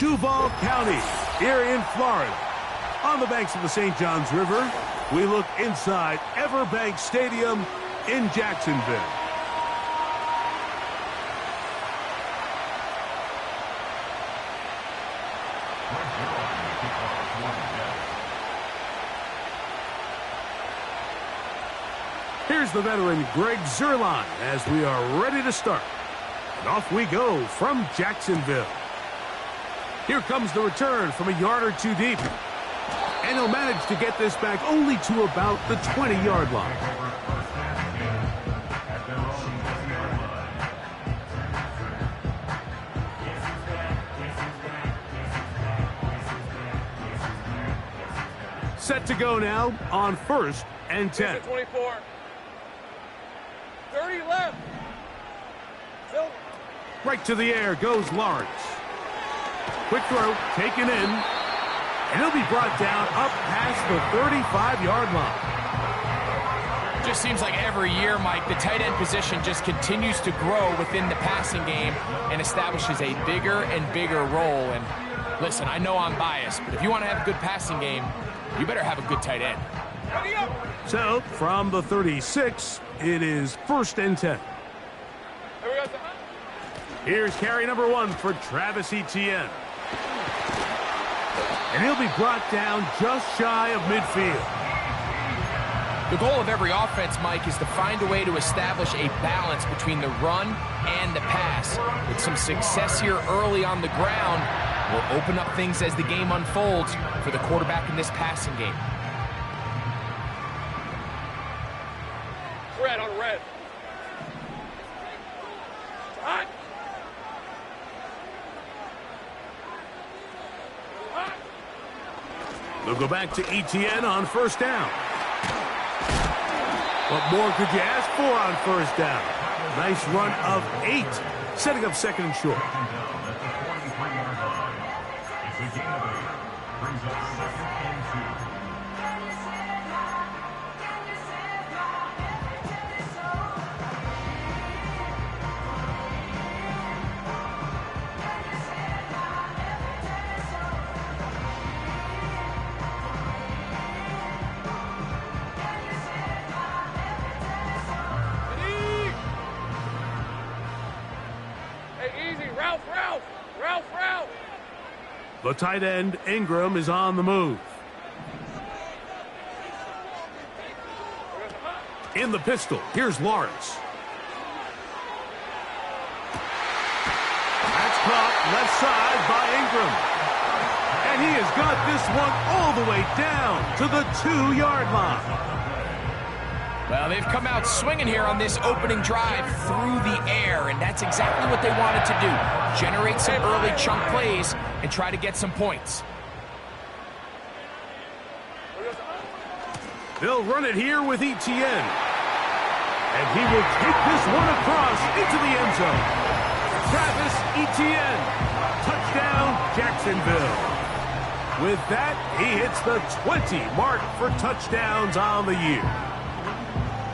Duval County, here in Florida. On the banks of the St. Johns River, we look inside Everbank Stadium in Jacksonville. Here's the veteran Greg Zuerlein as we are ready to start. And off we go from Jacksonville. Here comes the return from a yard or two deep. And he'll manage to get this back only to about the 20-yard line. Set to go now on 1st and 10. 24. 30 left. Phil. Right to the air goes Lawrence. Quick throw, taken in. And he'll be brought down up past the 35-yard line. Just seems like every year, Mike, the tight end position just continues to grow within the passing game and establishes a bigger and bigger role. And listen, I know I'm biased, but if you want to have a good passing game, you better have a good tight end. So, from the 36, it is 1st and 10. Here's carry number 1 for Travis Etienne. And he'll be brought down just shy of midfield. The goal of every offense, Mike, is to find a way to establish a balance between the run and the pass. With some success here early on the ground, will open up things as the game unfolds for the quarterback in this passing game. Red on red. Hot. They'll go back to Etienne on 1st down. What more could you ask for on 1st down? Nice run of 8, setting up 2nd and short. The tight end, Ingram, is on the move. In the pistol, here's Lawrence. That's caught left side by Ingram. And he has got this one all the way down to the 2-yard line. Well, they've come out swinging here on this opening drive through the air, and that's exactly what they wanted to do. Generate some early chunk plays and try to get some points. They'll run it here with Etienne. And he will take this one across into the end zone. Travis Etienne. Touchdown, Jacksonville. With that, he hits the 20 mark for touchdowns on the year.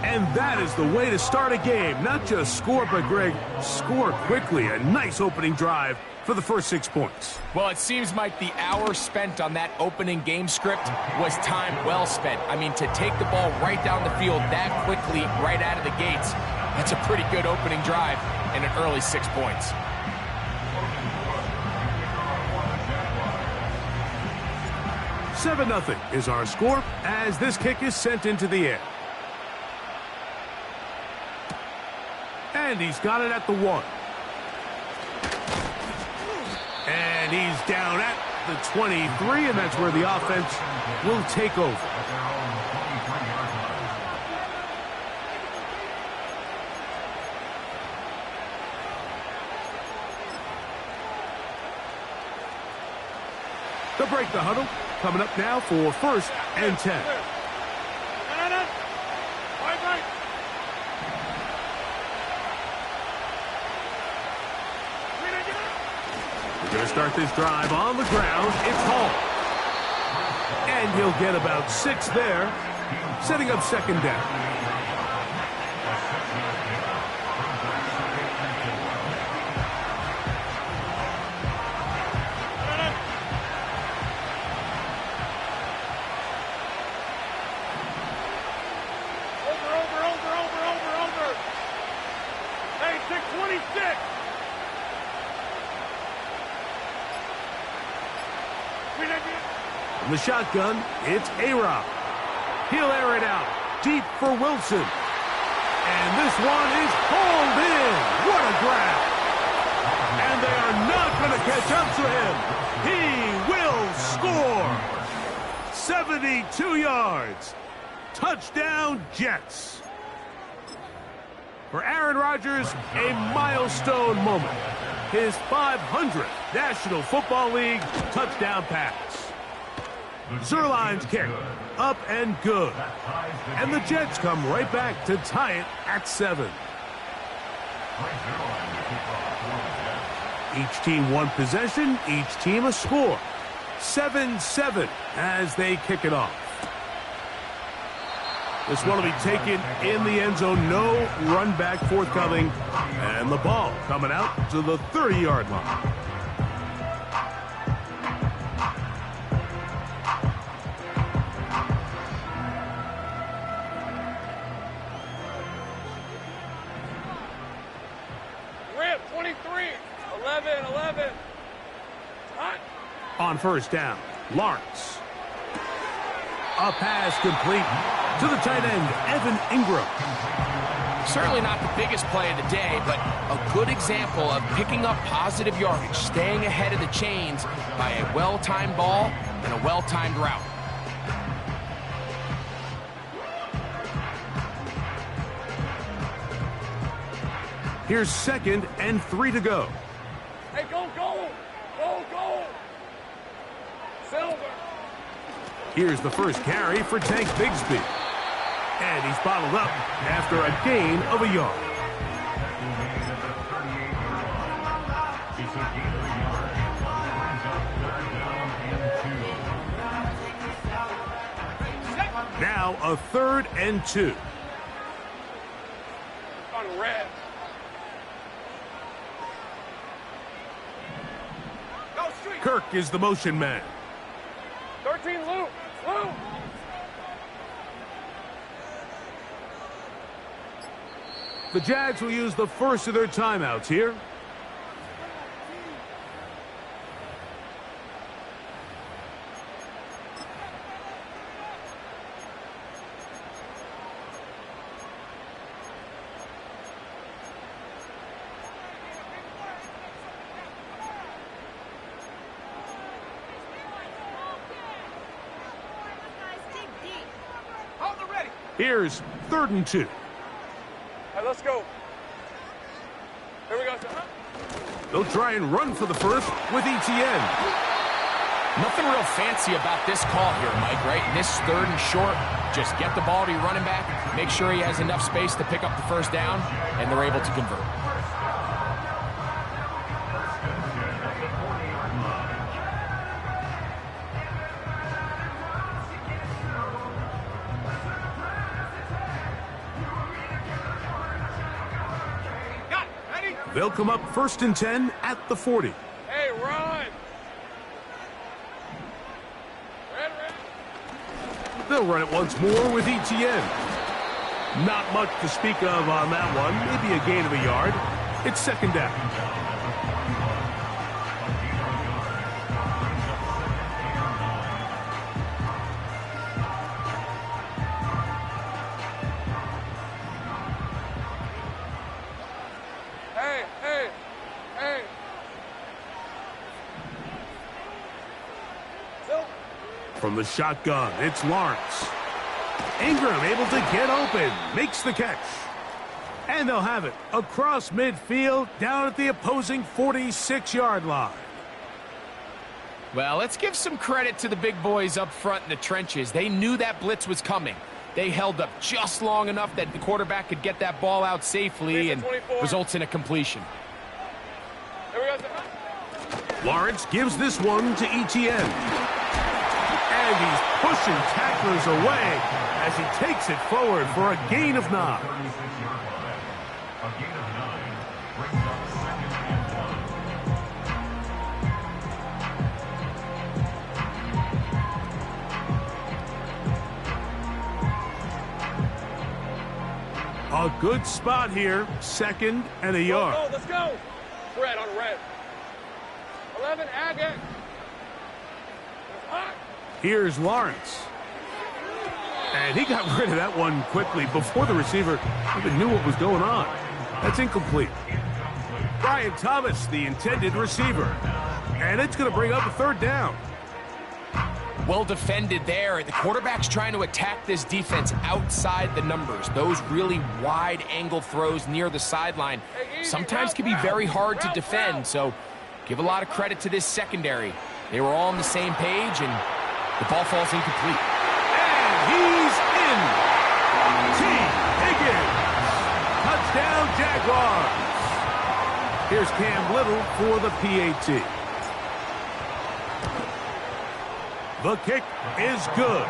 And that is the way to start a game. Not just score, but, Greg, score quickly. A nice opening drive for the first 6 points. Well, it seems like the hour spent on that opening game script was time well spent. I mean, to take the ball right down the field that quickly, right out of the gates, that's a pretty good opening drive and an early 6 points. "7-0 is our score as this kick is sent into the air. And he's got it at the 1. And he's down at the 23, and that's where the offense will take over. They'll break the huddle. Coming up now for 1st and 10. We're going to start this drive on the ground. It's Hall. And he'll get about 6 there, setting up 2nd down. From the shotgun, it's A-Rob. He'll air it out deep for Wilson. And this one is hauled in. What a grab. And they are not going to catch up to him. He will score. 72 yards. Touchdown, Jets. For Aaron Rodgers, a milestone moment. His 500th National Football League touchdown pass. Zerline's kick, up and good. And the Jets come right back to tie it at 7. Each team one possession, each team a score. 7-7 as they kick it off. This one will be taken in the end zone. No run back forthcoming. And the ball coming out to the 30-yard line. Rip, 23, 11. Hot. On first down, Lawrence. A pass complete to the tight end, Evan Ingram. Certainly not the biggest play of the day, but a good example of picking up positive yardage, staying ahead of the chains by a well-timed ball and a well-timed route. Here's 2nd and 3 to go. Hey, go. Silver. Here's the first carry for Tank Bigsby. And he's bottled up after a gain of a yard. Now a 3rd and 2. On red. Go street. Kirk is the motion man. 13 loop. The Jags will use the first of their timeouts here. Here's 3rd and 2. All right, let's go. Here we go. They'll try and run for the first with ETN. Nothing real fancy about this call here, Mike, right? In this 3rd and short, just get the ball to your running back, make sure he has enough space to pick up the first down, and they're able to convert. They'll come up 1st and 10 at the 40. Hey, run. Red. They'll run it once more with ETN. Not much to speak of on that one. Maybe a gain of a yard. It's 2nd down. Hey. From the shotgun, it's Lawrence. Ingram able to get open, makes the catch. And they'll have it across midfield down at the opposing 46-yard line. Well, let's give some credit to the big boys up front in the trenches. They knew that blitz was coming. They held up just long enough that the quarterback could get that ball out safely and results in a completion. Here we go. Lawrence gives this one to ETN. And he's pushing tacklers away as he takes it forward for a gain of 9. A good spot here, 2nd and a yard. Go, let's go. Red on red. 11, Agate. Hot. Here's Lawrence. And he got rid of that one quickly before the receiver even knew what was going on. That's incomplete. Brian Thomas, the intended receiver. And it's going to bring up a third down. Well defended there. The quarterback's trying to attack this defense outside the numbers. Those really wide angle throws near the sideline sometimes can be very hard to defend. So give a lot of credit to this secondary. They were all on the same page, and the ball falls incomplete. And he's in. T. Higgins. Touchdown, Jaguars. Here's Cam Little for the PAT. The kick is good.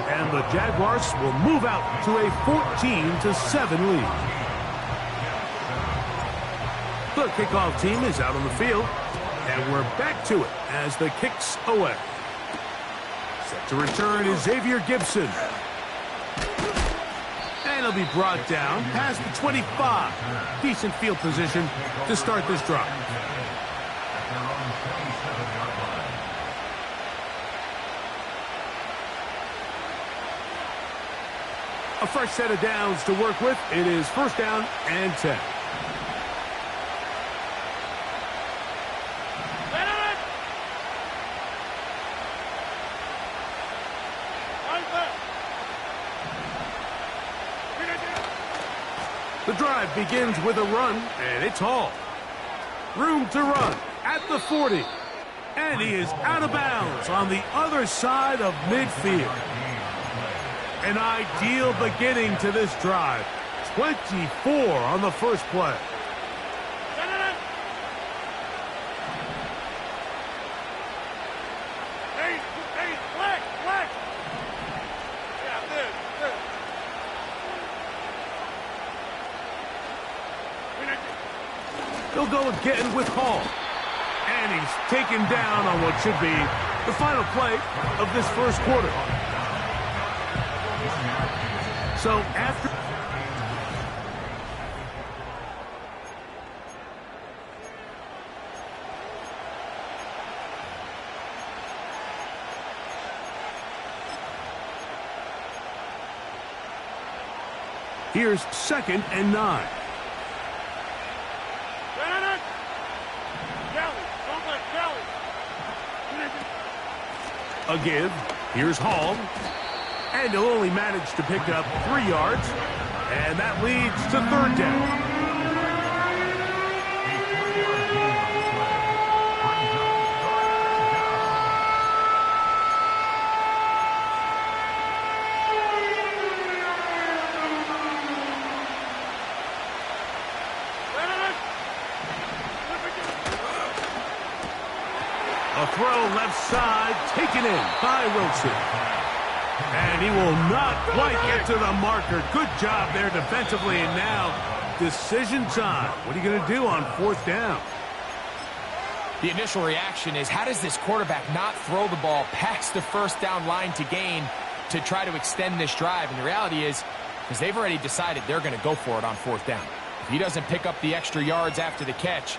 And the Jaguars will move out to a 14-7 lead. The kickoff team is out on the field. And we're back to it as the kick's away. Set to return is Xavier Gibson. And he'll be brought down past the 25. Decent field position to start this drive. A fresh set of downs to work with. It is first down and 10. The drive begins with a run, and it's Hall. Room to run at the 40. And he is out of bounds on the other side of midfield. An ideal beginning to this drive. 24 on the first play. He'll go again with Hall. And he's taken down on what should be the final play of this first quarter. So after... Here's 2nd and 9. A give. Here's Hall. And he'll only manage to pick up 3 yards. And that leads to 3rd down. A throw left side, taken in by Wilson. And he will not quite get to the marker. Good job there defensively. And now, decision time. What are you going to do on 4th down? The initial reaction is, how does this quarterback not throw the ball past the first down line to gain to try to extend this drive? And the reality is, because they've already decided they're going to go for it on 4th down. If he doesn't pick up the extra yards after the catch,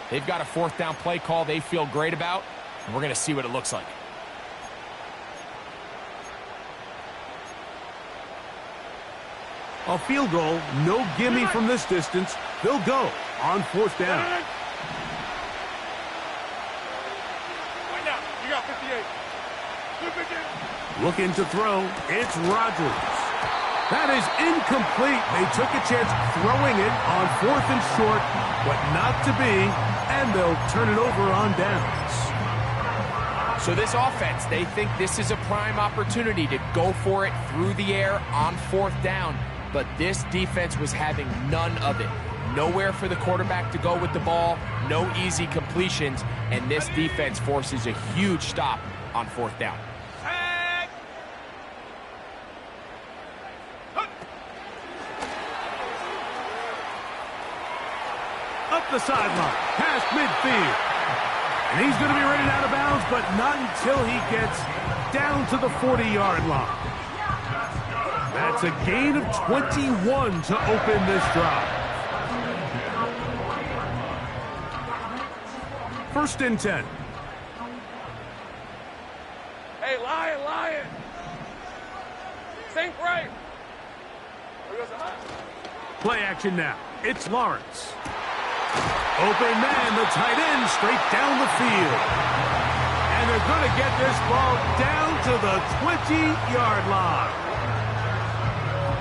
they've got a 4th down play call they feel great about. And we're going to see what it looks like. A field goal, no gimme from this distance. They'll go on 4th down. Right now, you got 58. Looking to throw, it's Rodgers. That is incomplete. They took a chance throwing it on 4th and short, but not to be, and they'll turn it over on downs. So this offense, they think this is a prime opportunity to go for it through the air on 4th down. But this defense was having none of it. Nowhere for the quarterback to go with the ball, no easy completions, and this defense forces a huge stop on 4th down. Up the sideline, past midfield. And he's going to be rated out of bounds, but not until he gets down to the 40-yard line. That's a gain of 21 to open this drive. 1st and 10. Hey, lie. Sink right. There goes the Play action now. It's Lawrence. Open man, the tight end, straight down the field. And they're going to get this ball down to the 20-yard line.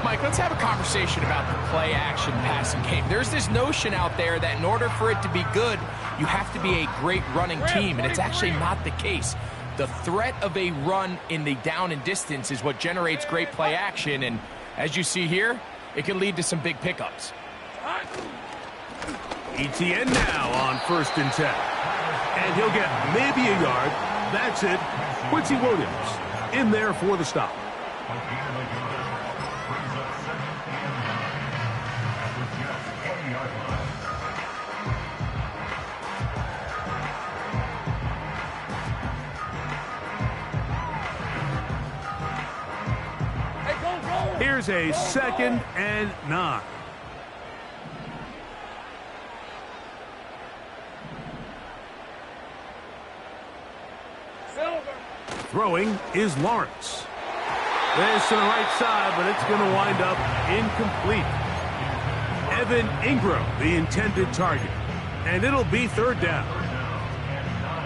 Mike, let's have a conversation about the play-action passing game. There's this notion out there that in order for it to be good, you have to be a great running team, and it's actually not the case. The threat of a run in the down and distance is what generates great play action, and as you see here, it can lead to some big pickups. ETN now on 1st and 10. And he'll get maybe a yard. That's it. Quincy Williams in there for the stop. Here's a 2nd and 9. Throwing is Lawrence. This to the right side, but it's going to wind up incomplete. Evan Ingram, the intended target. And it'll be 3rd down.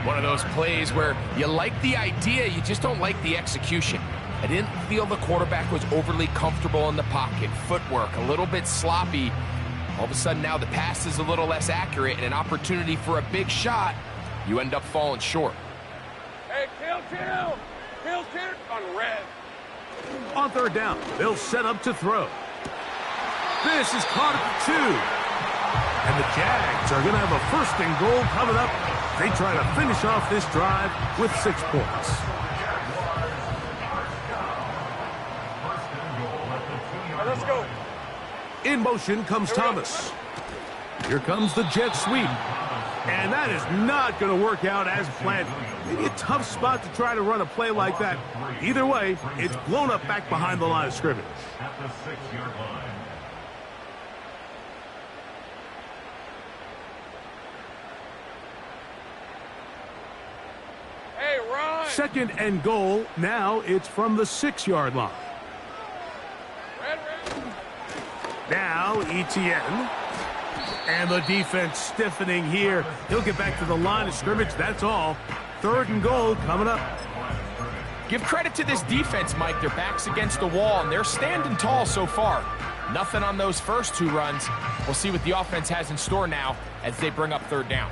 One of those plays where you like the idea, you just don't like the execution. I didn't feel the quarterback was overly comfortable in the pocket. Footwork, a little bit sloppy. All of a sudden now the pass is a little less accurate and an opportunity for a big shot. You end up falling short. Hey, kill on red. On 3rd down, they'll set up to throw. This is caught at the 2. And the Jags are going to have a 1st and goal coming up. They try to finish off this drive with 6 points. Let's go. In motion comes Thomas. Here comes the jet sweep. And that is not going to work out as planned. Maybe a tough spot to try to run a play like that. Either way, it's blown up back behind the line of scrimmage. At the 6-yard line. Hey, run. 2nd and goal. Now it's from the 6-yard line. Red. Now ETN. And the defense stiffening here. He'll get back to the line of scrimmage. That's all. 3rd and goal coming up. Give credit to this defense, Mike. Their back's against the wall, and they're standing tall so far. Nothing on those first 2 runs. We'll see what the offense has in store now as they bring up 3rd down.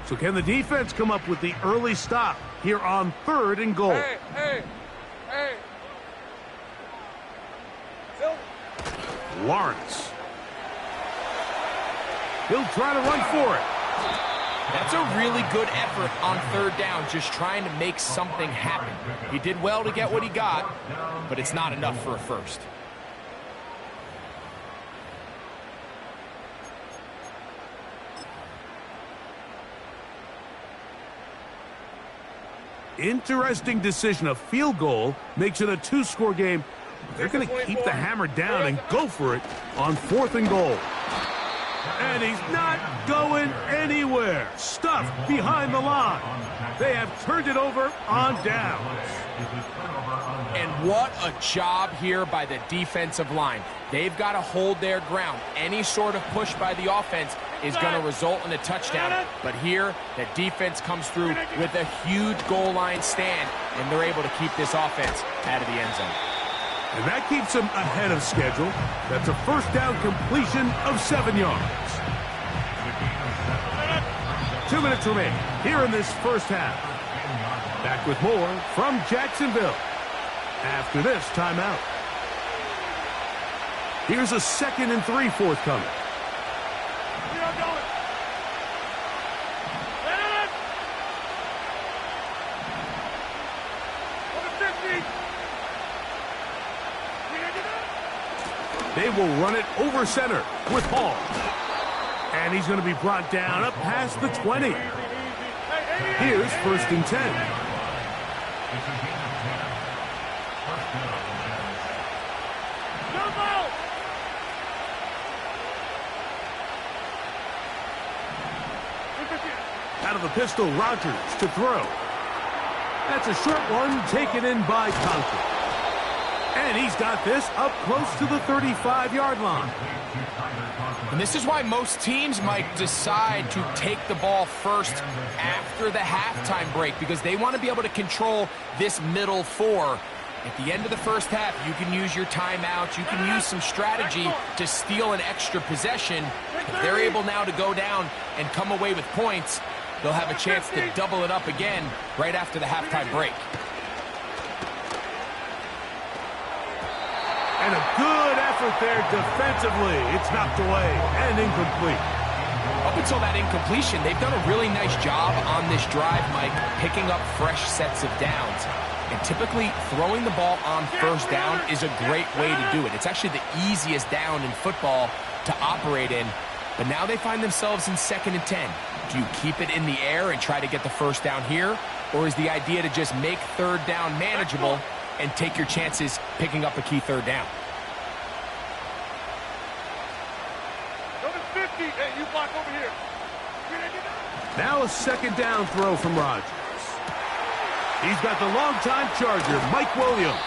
So can the defense come up with the early stop here on 3rd and goal? Hey. Lawrence. He'll try to run for it. That's a really good effort on 3rd down, just trying to make something happen. He did well to get what he got, but it's not enough for a 1st. Interesting decision. A field goal makes it a 2-score game. They're going to keep the hammer down and go for it on 4th and goal. And he's not going anywhere. Stuffed behind the line. They have turned it over on downs. And what a job here by the defensive line. They've got to hold their ground. Any sort of push by the offense is going to result in a touchdown. But here, the defense comes through with a huge goal line stand, and they're able to keep this offense out of the end zone. And that keeps them ahead of schedule. That's a 1st down completion of 7 yards. 2 minutes remain here in this 1st half. Back with more from Jacksonville after this timeout. Here's a 2nd and 3 forthcoming. They will run it over center with Hall. And he's going to be brought down up past the 20. Here's 1st and 10. Out of the pistol, Rodgers to throw. That's a short one taken in by Conklin. And he's got this up close to the 35-yard line. And this is why most teams might decide to take the ball first after the halftime break, because they want to be able to control this middle four. At the end of the first half, you can use your timeouts, you can use some strategy to steal an extra possession. If they're able now to go down and come away with points, they'll have a chance to double it up again right after the halftime break. And a good effort there defensively. It's knocked away and incomplete. Up until that incompletion, they've done a really nice job on this drive, Mike, picking up fresh sets of downs. And typically, throwing the ball on first down is a great way to do it. It's actually the easiest down in football to operate in. But now they find themselves in 2nd and 10. Do you keep it in the air and try to get the first down here? Or is the idea to just make 3rd down manageable and take your chances picking up a key 3rd down? Number 50, hey, you block over here. Now a 2nd down throw from Rodgers. He's got the longtime Charger, Mike Williams.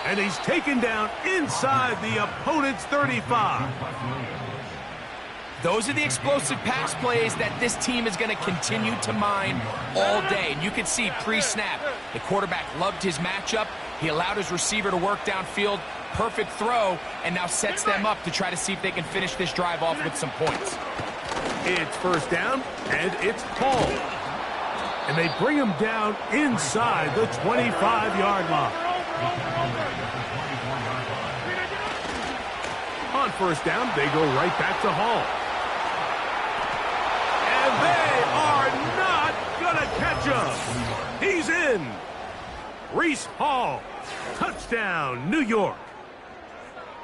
And he's taken down inside the opponent's 35. Those are the explosive pass plays that this team is going to continue to mine all day. And you can see pre-snap, the quarterback loved his matchup. He allowed his receiver to work downfield. Perfect throw, and now sets them up to try to see if they can finish this drive off with some points. It's 1st down, and it's Paul. And they bring him down inside the 25-yard line. On 1st down, they go right back to Hall. And they are not going to catch him. He's in. Reese Hall. Touchdown, New York.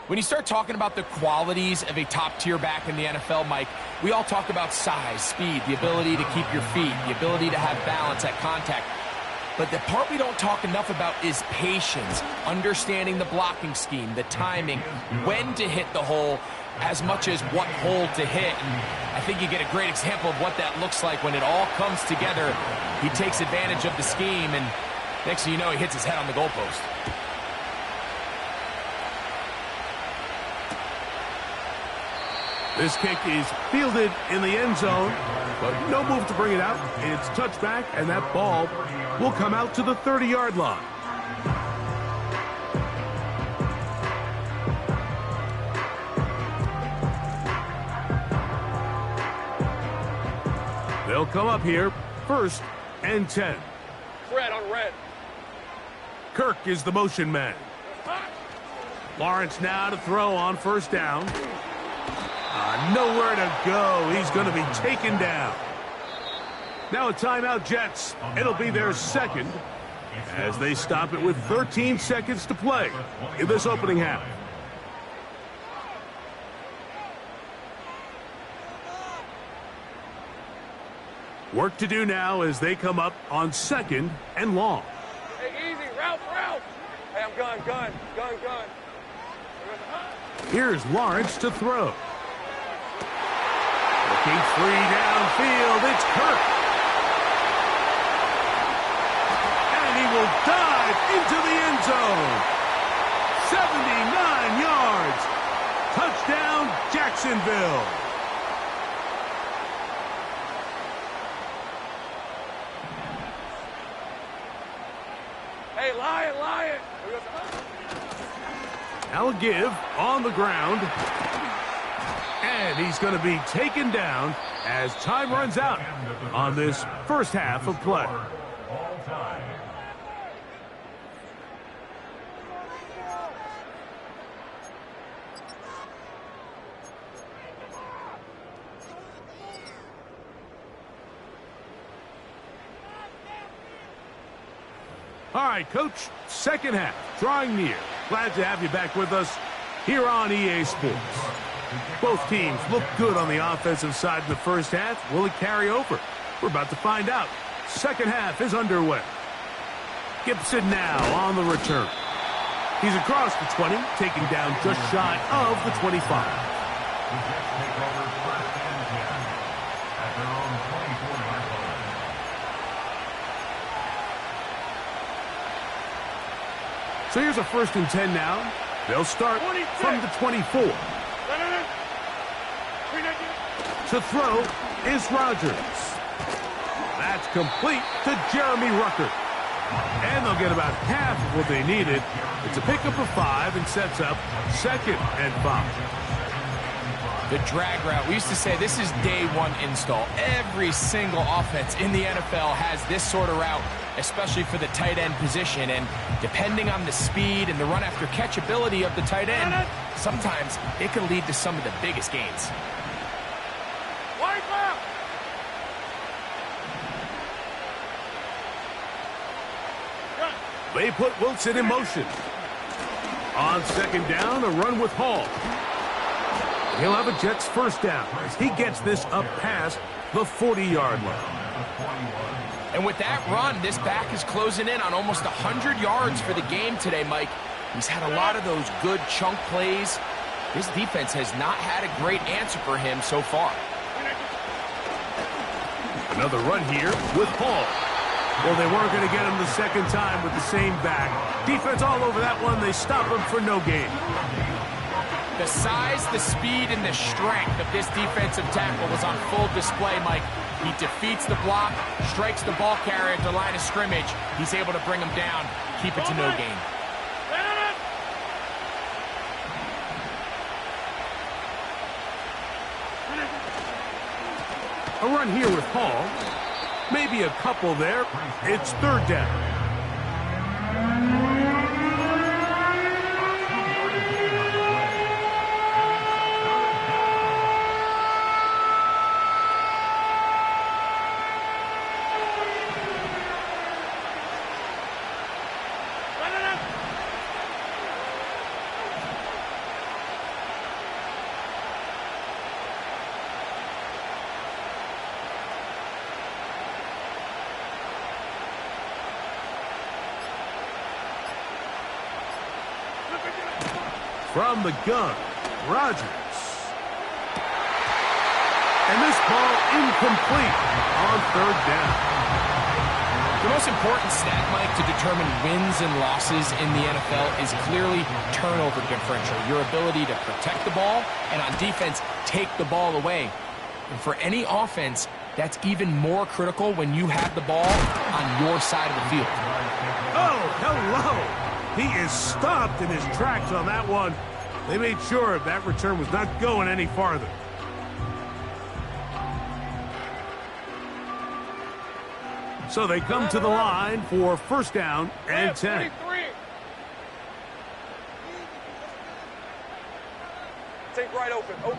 When you start talking about the qualities of a top-tier back in the NFL, Mike, we all talk about size, speed, the ability to keep your feet, the ability to have balance at contact. But the part we don't talk enough about is patience, understanding the blocking scheme, the timing, when to hit the hole, as much as what hole to hit. And I think you get a great example of what that looks like when it all comes together. He takes advantage of the scheme, and next thing you know, he hits his head on the goalpost. This kick is fielded in the end zone, but no move to bring it out. It's touchback, and that ball will come out to the 30-yard line. They'll come up here, 1st and 10. Red on red. Kirk is the motion man. Lawrence now to throw on 1st down. Nowhere to go. He's going to be taken down. Now a timeout, Jets. It'll be their 2nd as they stop it with 13 seconds to play in this opening half. Work to do now as they come up on 2nd and long. Hey, easy. Route. Hey, I'm gun. Here's Lawrence to throw. Looking free downfield, it's Kirk. And he will dive into the end zone. 79 yards. Touchdown, Jacksonville. Hey, Lion. Now a give on the ground. And he's going to be taken down as time runs out on this first half of play. All right, Coach, 2nd half, drawing near. Glad to have you back with us here on EA Sports. Both teams look good on the offensive side in the first half. Will it carry over? We're about to find out. 2nd half is underway. Gibson now on the return. He's across the 20, taken down just shy of the 25. So here's a 1st and 10 now. They'll start from the 24. To throw is Rodgers. That's complete to Jeremy Ruckert. And they'll get about half of what they needed. It's a pickup of 5 and sets up 2nd and 5. The drag route. We used to say this is day 1 install. Every single offense in the NFL has this sort of route, especially for the tight end position. And depending on the speed and the run after catch ability of the tight end, sometimes it can lead to some of the biggest gains. They put Wilson in motion. On 2nd down, a run with Hall. He'll have a Jets 1st down as he gets this up past the 40-yard line. And with that run, this back is closing in on almost 100 yards for the game today, Mike. He's had a lot of those good chunk plays. This defense has not had a great answer for him so far. Another run here with Hall. Well, they weren't going to get him the 2nd time with the same back. Defense all over that one. They stop him for no gain. The size, the speed, and the strength of this defensive tackle was on full display, Mike. He defeats the block, strikes the ball carrier at the line of scrimmage. He's able to bring him down, keep it to no gain. A run here with Hall. Maybe a couple there. It's 3rd down. From the gun, Rodgers. And this ball incomplete on 3rd down. The most important stat, Mike, to determine wins and losses in the NFL is clearly turnover differential, your ability to protect the ball and on defense, take the ball away. And for any offense, that's even more critical when you have the ball on your side of the field. Oh, hello. He is stopped in his tracks on that one. They made sure that return was not going any farther. So they come to the line for 1st down and 10. Take right open. Go.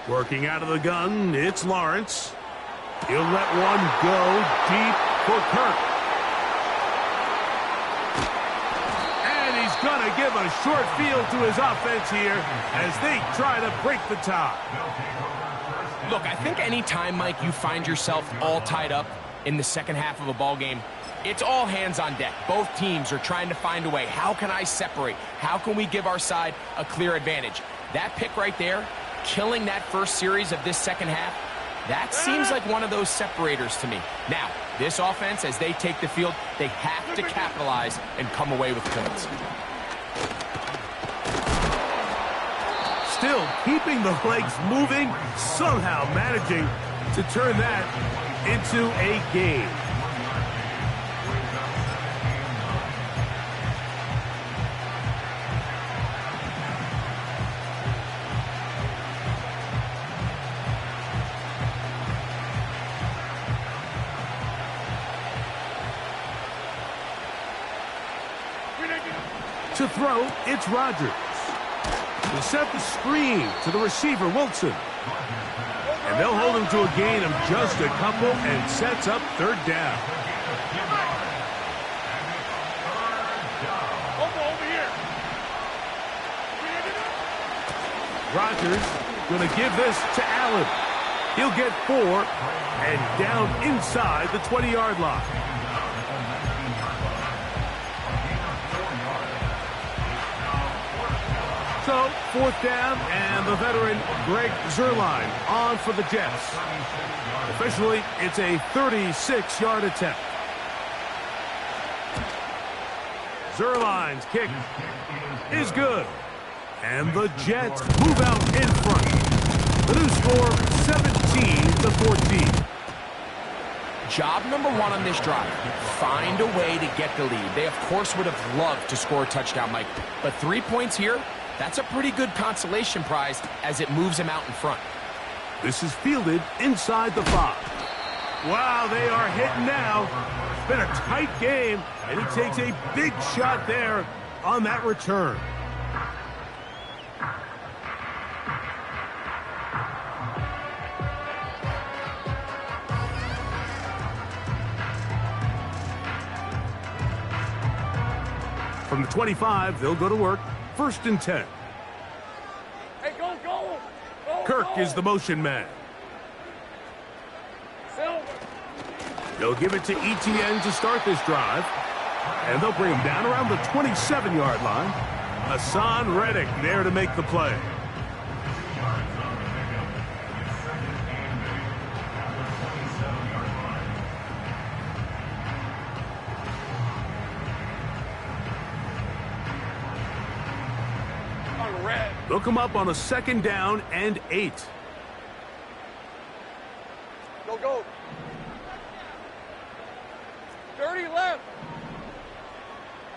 Working out of the gun, it's Lawrence. He'll let one go deep for Kirk. And he's going to give a short field to his offense here as they try to break the tie. Look, I think any time, Mike, you find yourself all tied up in the 2nd half of a ball game, it's all hands on deck. Both teams are trying to find a way. How can I separate? How can we give our side a clear advantage? That pick right there, killing that first series of this 2nd half, that seems like one of those separators to me. Now, this offense, as they take the field, they have to capitalize and come away with points. Still keeping the legs moving, somehow managing to turn that into a game. To throw, it's Rodgers. To set the screen to the receiver, Wilson. And they'll hold him to a gain of just a couple and sets up 3rd down. Rodgers going to give this to Allen. He'll get 4 and down inside the 20-yard line. So, fourth down, and the veteran Greg Zuerlein on for the Jets. Officially, it's a 36-yard attempt. Zerline's kick is good. And the Jets move out in front. The new score, 17-14. Job number one on this drive, find a way to get the lead. They, of course, would have loved to score a touchdown, Mike. But 3 points here, that's a pretty good consolation prize as it moves them out in front. This is fielded inside the 5. Wow, they are hitting now. It's been a tight game, and he takes a big shot there on that return. From the 25, they'll go to work. 1st and 10. Hey, go! Kirk is the motion man. Silver. They'll give it to ETN to start this drive. And they'll bring him down around the 27-yard line. Hassan Reddick there to make the play. They'll come up on a 2nd down and 8. Go. 30 left.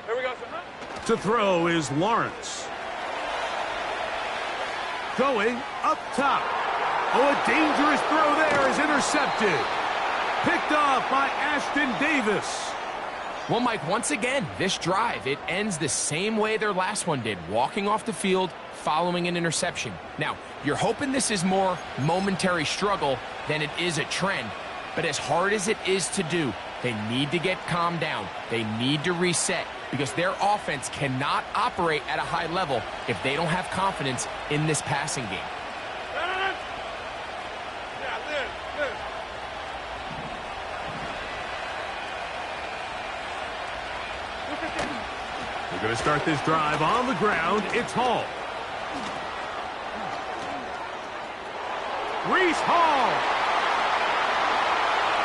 There we go, sir. To throw is Lawrence. Going up top. Oh, a dangerous throw there is intercepted. Picked off by Ashton Davis. Well, Mike, once again, this drive, it ends the same way their last one did, walking off the field, following an interception. Now, you're hoping this is more momentary struggle than it is a trend, but as hard as it is to do, they need to get calmed down. They need to reset because their offense cannot operate at a high level if they don't have confidence in this passing game. We're going to start this drive on the ground. It's Hall. Reese Hall.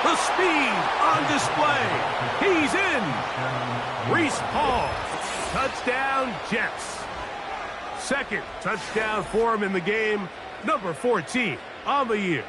The speed on display. He's in. Reese Hall. Touchdown, Jets. 2nd touchdown for him in the game. Number 14 on the year.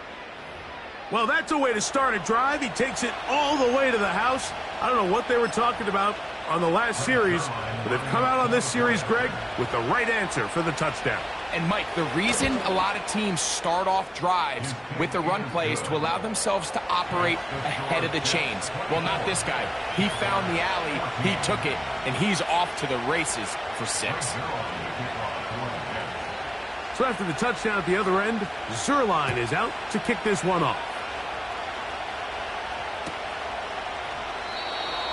Well, that's a way to start a drive. He takes it all the way to the house. I don't know what they were talking about on the last series, but they've come out on this series, Greg, with the right answer for the touchdown. And, Mike, the reason a lot of teams start off drives with the run play is to allow themselves to operate ahead of the chains. Well, not this guy. He found the alley, he took it, and he's off to the races for 6. So after the touchdown at the other end, Zuerlein is out to kick this one off.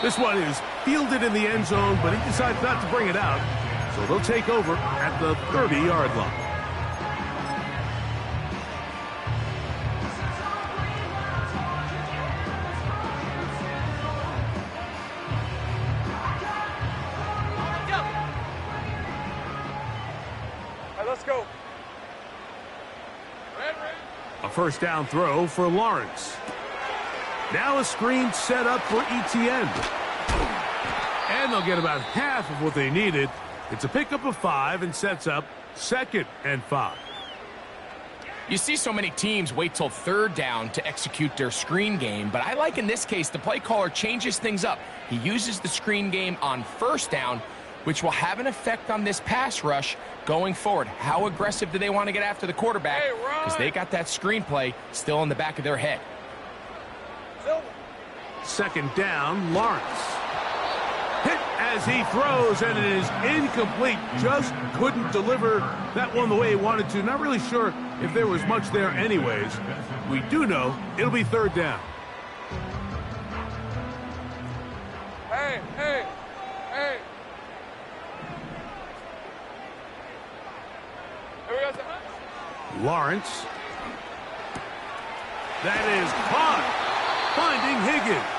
This one is fielded in the end zone, but he decides not to bring it out. So they'll take over at the 30-yard line. All right, let's go. Red. A 1st down throw for Lawrence. Now a screen set up for ETN. And they'll get about half of what they needed. It's a pickup of 5 and sets up 2nd and 5. You see so many teams wait till 3rd down to execute their screen game, but I like in this case the play caller changes things up. He uses the screen game on 1st down, which will have an effect on this pass rush going forward. How aggressive do they want to get after the quarterback? Because they got that screen play still in the back of their head. 2nd down, Lawrence. Hit as he throws, and it is incomplete. Just couldn't deliver that one the way he wanted to. Not really sure if there was much there anyways. We do know it'll be 3rd down. Hey. Here we go, sir. Lawrence. That is caught. Finding Higgins.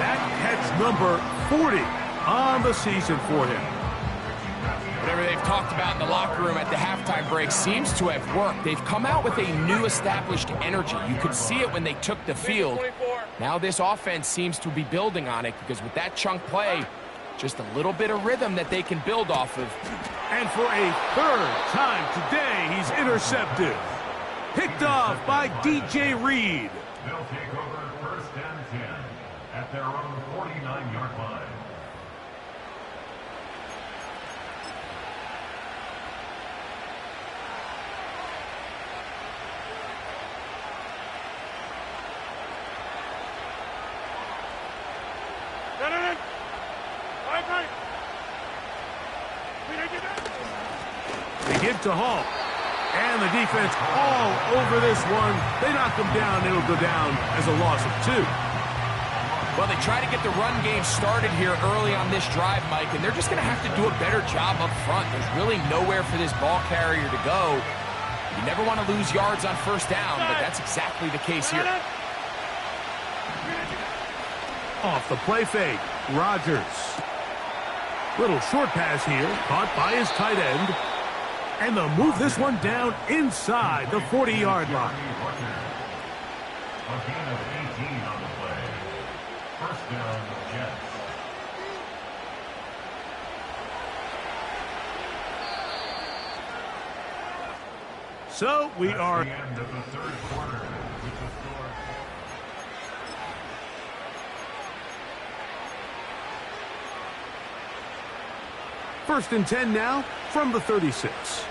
That catch number 40 on the season for him. Whatever they've talked about in the locker room at the halftime break seems to have worked. They've come out with a new established energy. You could see it when they took the field. Now this offense seems to be building on it because with that chunk play, just a little bit of rhythm that they can build off of. And for a third time today, he's intercepted. Picked off by DJ Reed. They'll take over 1st and 10 at their own 49-yard line. They give to Hall. And the defense all over this one. They knock him down. It'll go down as a loss of 2. Well, they try to get the run game started here early on this drive, Mike, and they're just going to have to do a better job up front. There's really nowhere for this ball carrier to go. You never want to lose yards on 1st down, but that's exactly the case here. Off the play fake, Rodgers. Little short pass here, caught by his tight end. And they'll move this one down inside the 40-yard line. A gain of 18 on the play. 1st down, Jets. So we are... the end of the 3rd quarter with the score. First and 10 now from the 36.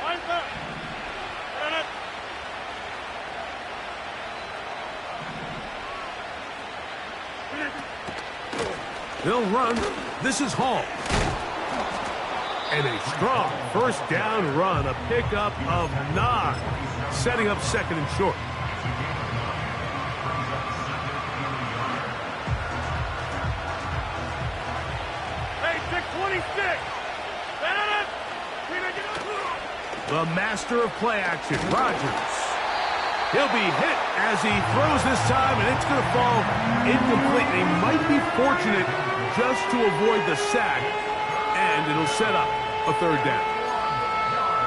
They'll run. This is Hall. And a strong 1st down run, a pickup of 9, setting up 2nd and short. Hey, 626. The master of play action, Rodgers. He'll be hit as he throws this time, and it's going to fall incomplete. They might be fortunate just to avoid the sack, and it'll set up a 3rd down.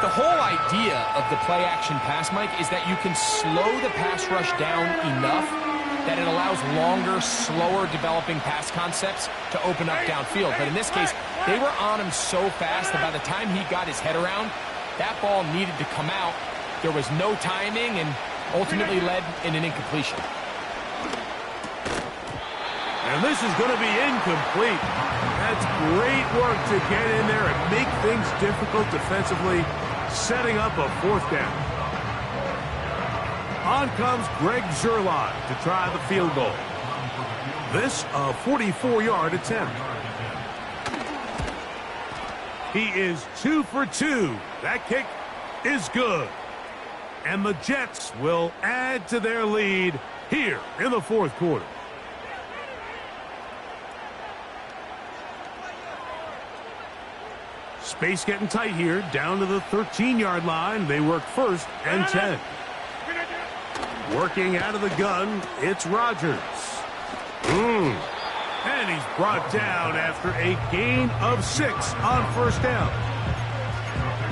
The whole idea of the play action pass, Mike, is that you can slow the pass rush down enough that it allows longer, slower developing pass concepts to open up downfield. But in this case, they were on him so fast that by the time he got his head around, that ball needed to come out. There was no timing and ultimately led in an incompletion. And this is going to be incomplete. That's great work to get in there and make things difficult defensively, setting up a 4th down. On comes Greg Zuerlein to try the field goal. This a 44-yard attempt. He is 2 for 2. That kick is good. And the Jets will add to their lead here in the 4th quarter. Space getting tight here, down to the 13-yard line. They work 1st and 10. Working out of the gun, it's Rodgers. And he's brought down after a gain of 6 on 1st down.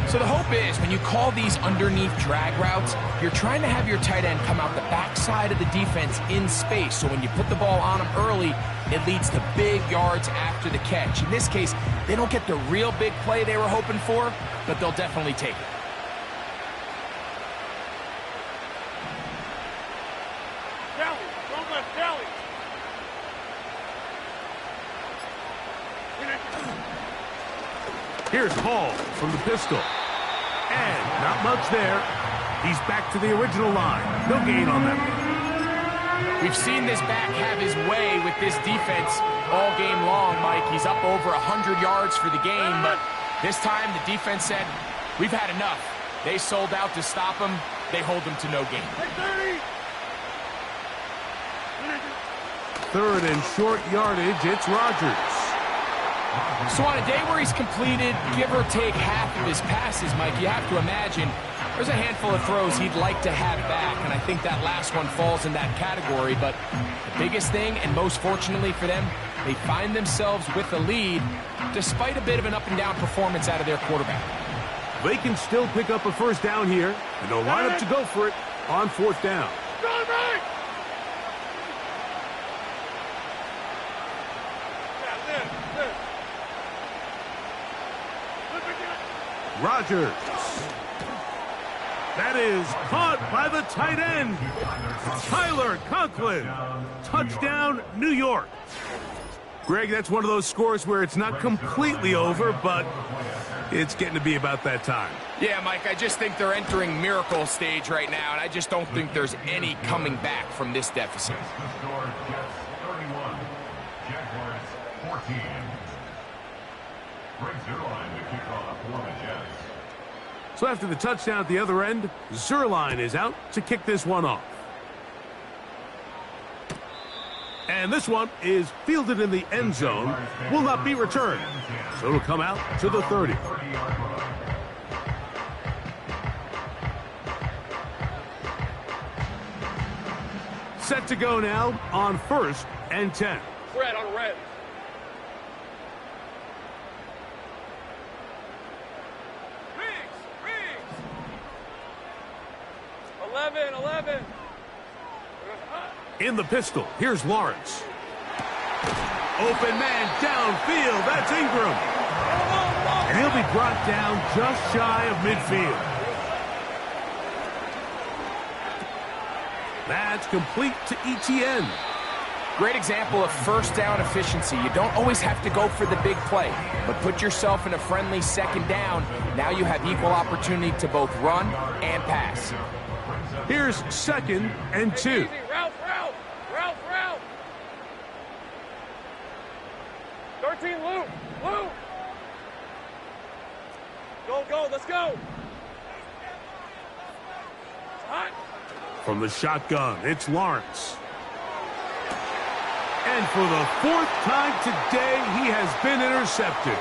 So the hope is when you call these underneath drag routes, you're trying to have your tight end come out the backside of the defense in space. So when you put the ball on him early, it leads to big yards after the catch. In this case, they don't get the real big play they were hoping for, but they'll definitely take it. Here's Hall from the pistol. And not much there. He's back to the original line. No gain on that one. We've seen this back have his way with this defense all game long, Mike. He's up over 100 yards for the game, but this time the defense said, we've had enough. They sold out to stop him. They hold him to no gain. 3rd and short yardage, it's Rodgers. So on a day where he's completed, give or take half of his passes, Mike, you have to imagine there's a handful of throws he'd like to have back, and I think that last one falls in that category. But the biggest thing, and most fortunately for them, they find themselves with the lead despite a bit of an up-and-down performance out of their quarterback. They can still pick up a first down here, and they'll line up to go for it on fourth down. Rodgers. That is caught by the tight end, Tyler Conklin. Touchdown, New York. Greg, that's one of those scores where it's not completely over, but it's getting to be about that time. Yeah, Mike, I just think they're entering miracle stage right now, and I just don't think there's any coming back from this deficit. The score, Jets 31, Jaguars 14. Greg Zuerlein to kick off for the Jets. So after the touchdown at the other end, Zuerlein is out to kick this one off. And this one is fielded in the end zone, will not be returned. So it'll come out to the 30. Set to go now on 1st and 10. Red on red. Riggs. 11. In the pistol, here's Lawrence. Open man downfield, that's Ingram. And he'll be brought down just shy of midfield. That's complete to ETN. Great example of first down efficiency. You don't always have to go for the big play, but put yourself in a friendly second down. Now you have equal opportunity to both run and pass. Here's 2nd and 2. Easy. Route. 13, loop. Go, let's go. Hot. From the shotgun, it's Lawrence. And for the 4th time today, he has been intercepted.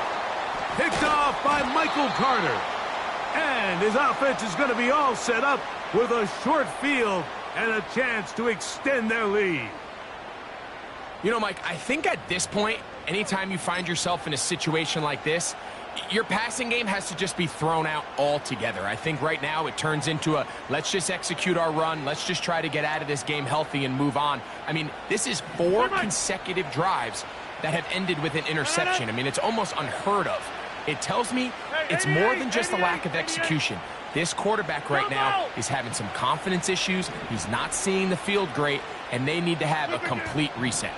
Picked off by Michael Carter. And his offense is going to be all set up with a short field and a chance to extend their lead. You know, Mike, I think at this point, anytime you find yourself in a situation like this, your passing game has to just be thrown out altogether. I think right now it turns into a let's just execute our run, let's just try to get out of this game healthy and move on. I mean, this is 4 consecutive drives that have ended with an interception. I mean, it's almost unheard of. It tells me it's more than just a lack of execution. This quarterback right now is having some confidence issues. He's not seeing the field great, and they need to have a complete reset.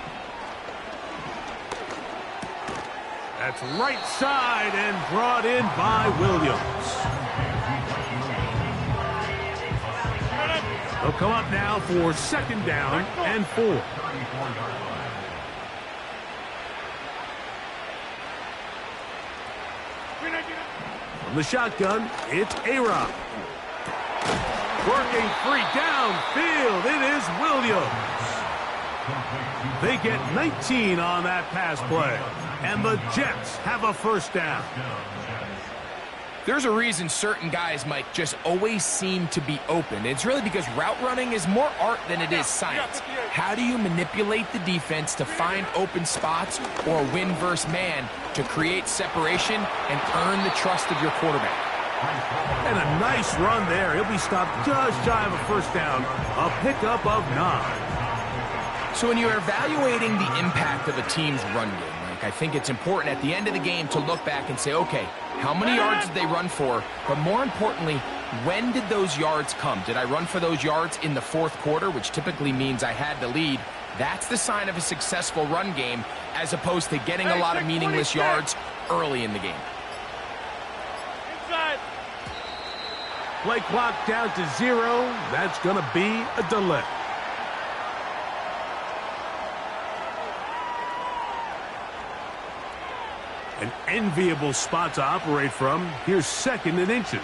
That's right side and brought in by Williams. They'll come up now for 2nd down and 4. From the shotgun, it's A-Rod. Working free downfield, it is Williams. They get 19 on that pass play, and the Jets have a first down. There's a reason certain guys, Mike, just always seem to be open. It's really because route running is more art than it is science. How do you manipulate the defense to find open spots or win versus man to create separation and earn the trust of your quarterback? And a nice run there. He'll be stopped just shy of a first down. A pickup of 9. So when you're evaluating the impact of a team's run game, Mike, I think it's important at the end of the game to look back and say, okay, how many yards did they run for? But more importantly, when did those yards come? Did I run for those yards in the 4th quarter, which typically means I had the lead? That's the sign of a successful run game, as opposed to getting a lot of meaningless yards early in the game. Inside. Play clock down to 0. That's going to be a delay. An enviable spot to operate from. Here's 2nd and inches.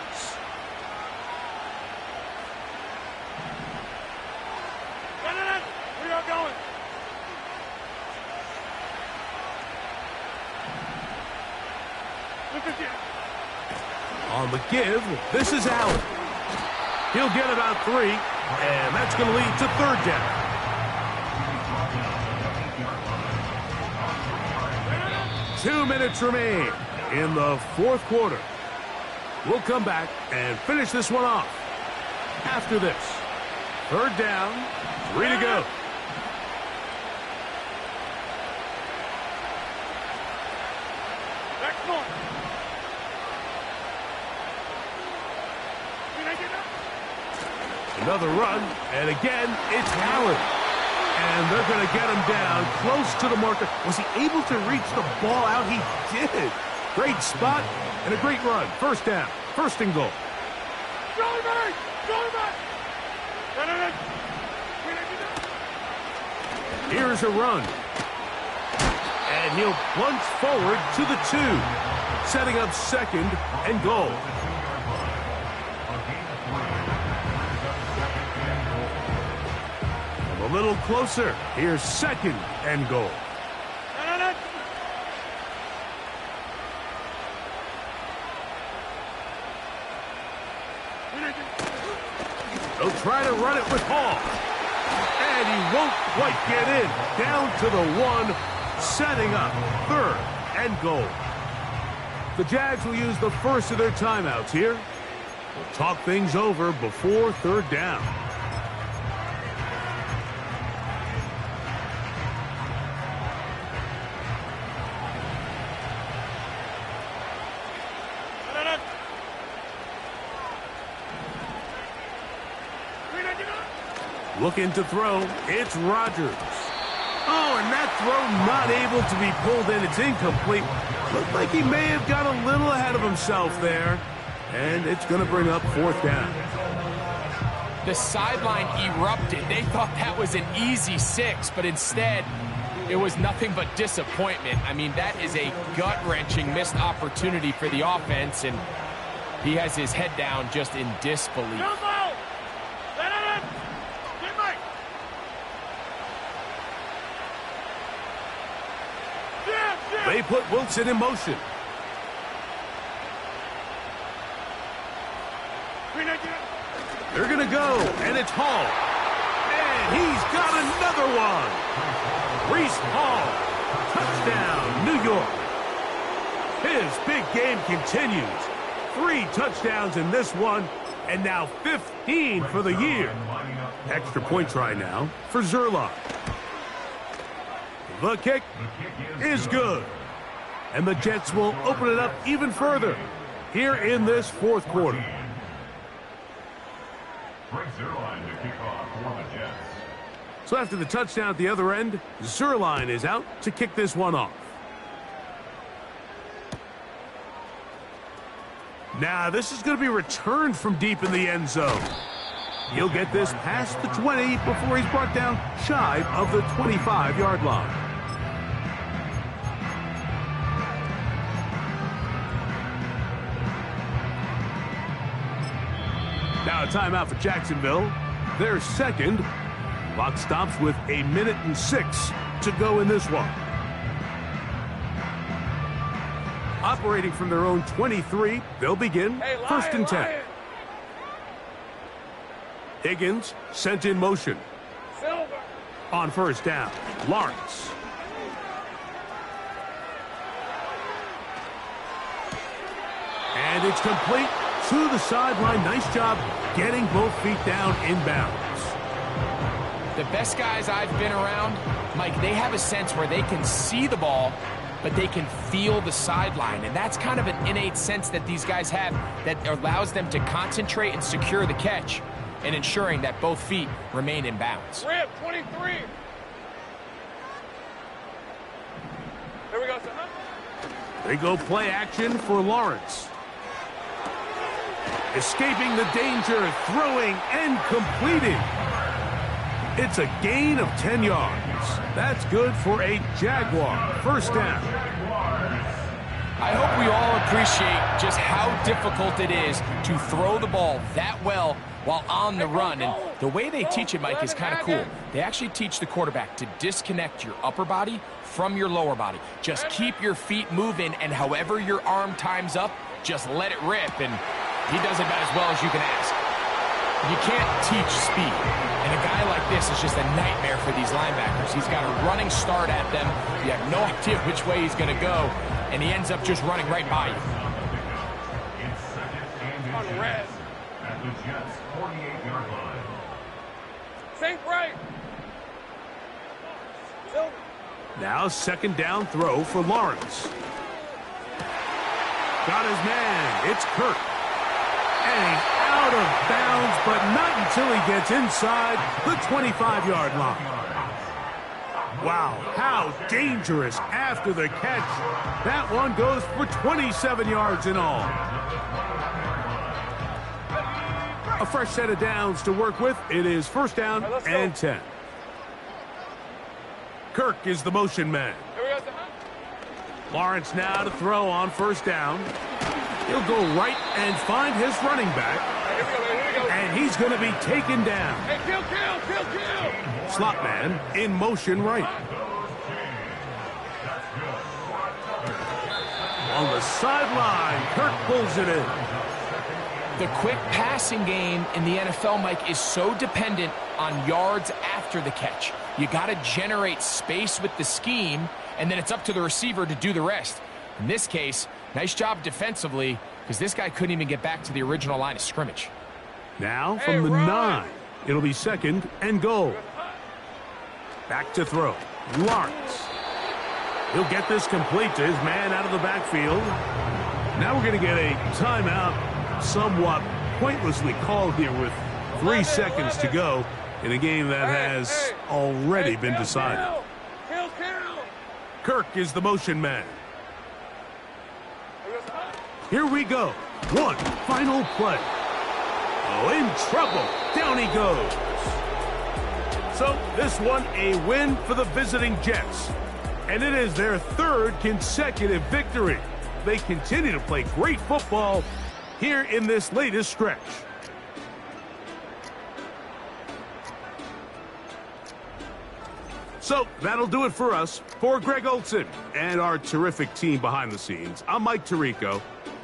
We are going. On the give, this is Allen. He'll get about 3, and that's going to lead to 3rd down. 2 minutes remain in the 4th quarter. We'll come back and finish this one off. After this, third down, 3 to go. Next one. Another run, and again, it's Allen. And they're going to get him down close to the marker. Was he able to reach the ball out? He did. Great spot and a great run. First down, first and goal. Here's a run. And he'll plunge forward to the 2, setting up second and goal. A little closer. Here's second and goal. They'll try to run it with Hall. And he won't quite get in. Down to the 1, setting up third and goal. The Jags will use the first of their timeouts here. We'll talk things over before third down. Looking to throw, it's Rodgers. Oh, and that throw not able to be pulled in. It's incomplete. Looked like he may have got a little ahead of himself there. And it's going to bring up fourth down. The sideline erupted. They thought that was an easy 6, but instead, it was nothing but disappointment. I mean, that is a gut-wrenching missed opportunity for the offense, and he has his head down just in disbelief. They put Wilson in motion. They're going to go, and it's Hall. And he's got another one. Breece Hall, touchdown, New York. His big game continues. 3 touchdowns in this one, and now 15 for the year. Extra point try now for Zerline. The kick is good. And the Jets will open it up even further here in this fourth quarter. So after the touchdown at the other end, Zerline is out to kick this one off. Now this is going to be returned from deep in the end zone. He'll get this past the 20 before he's brought down shy of the 25-yard line. Now a timeout for Jacksonville. Their second. Clock stops with 1:06 to go in this one. Operating from their own 23, they'll begin first and 10. Higgins sent in motion. On first down, Lawrence. And it's complete to the sideline. Nice job getting both feet down inbounds. The best guys I've been around, Mike, they have a sense where they can see the ball, but they can feel the sideline. And that's kind of an innate sense that these guys have that allows them to concentrate and secure the catch and ensuring that both feet remain in bounds. Rip, 23. There we go, son. They go play action for Lawrence. Escaping the danger, throwing and completing. It's a gain of 10 yards. That's good for a Jaguar first down. I hope we all appreciate just how difficult it is to throw the ball that well while on the run. And the way they teach it, Mike, is kind of cool. They actually teach the quarterback to disconnect your upper body from your lower body. Just keep your feet moving, and however your arm times up, just let it rip. And he does it about as well as you can ask. You can't teach speed. And a guy like this is just a nightmare for these linebackers. He's got a running start at them. You have no idea which way he's going to go, and he ends up just running right by you. Think right. Now second down throw for Lawrence. Got his man. It's Kirk. And he's out of bounds, but not until he gets inside the 25-yard line. Wow, how dangerous after the catch. That one goes for 27 yards in all. A fresh set of downs to work with. It is first down and 10. Kirk is the motion man. Lawrence now to throw on first down. He'll go right and find his running back. And he's going to be taken down. Hey, kill. Slot man in motion right. On the sideline, Kirk pulls it in. The quick passing game in the NFL, Mike, is so dependent on yards after the catch. You got to generate space with the scheme, and then it's up to the receiver to do the rest. In this case, nice job defensively, because this guy couldn't even get back to the original line of scrimmage. Now from the 9, it'll be second and goal. Back to throw. Lawrence. He'll get this complete to his man out of the backfield. Now we're going to get a timeout, somewhat pointlessly called here with 3 seconds to go in a game that has already been decided. Kill. Kirk is the motion man. Here we go. One final play. Oh, in trouble. Down he goes. So this one a win for the visiting Jets. And it is their 3rd consecutive victory. They continue to play great football here in this latest stretch. So that'll do it for us. For Greg Olson and our terrific team behind the scenes, I'm Mike Tirico.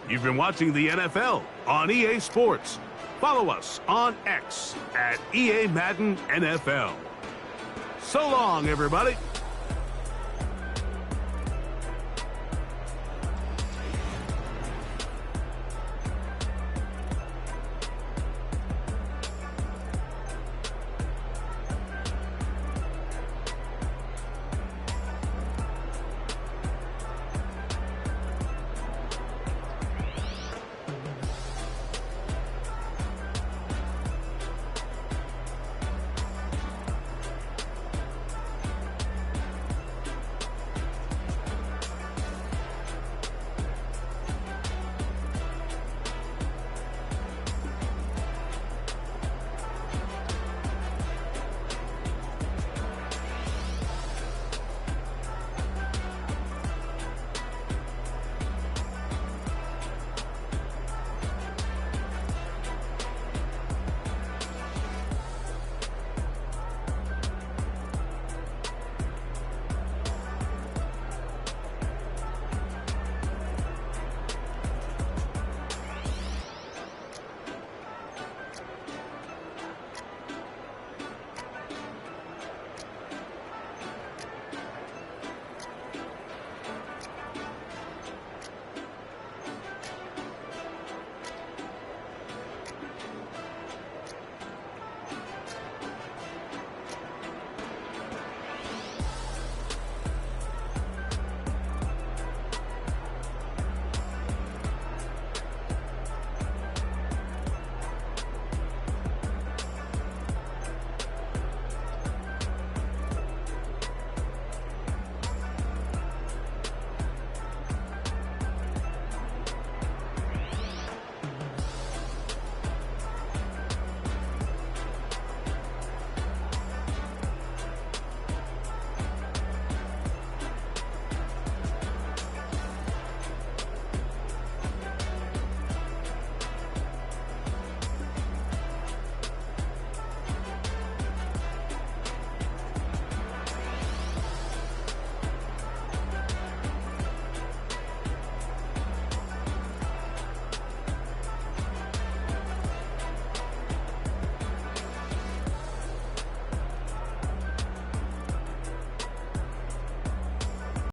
You've been watching the NFL on EA Sports. Follow us on X at EA Madden NFL. So long, everybody.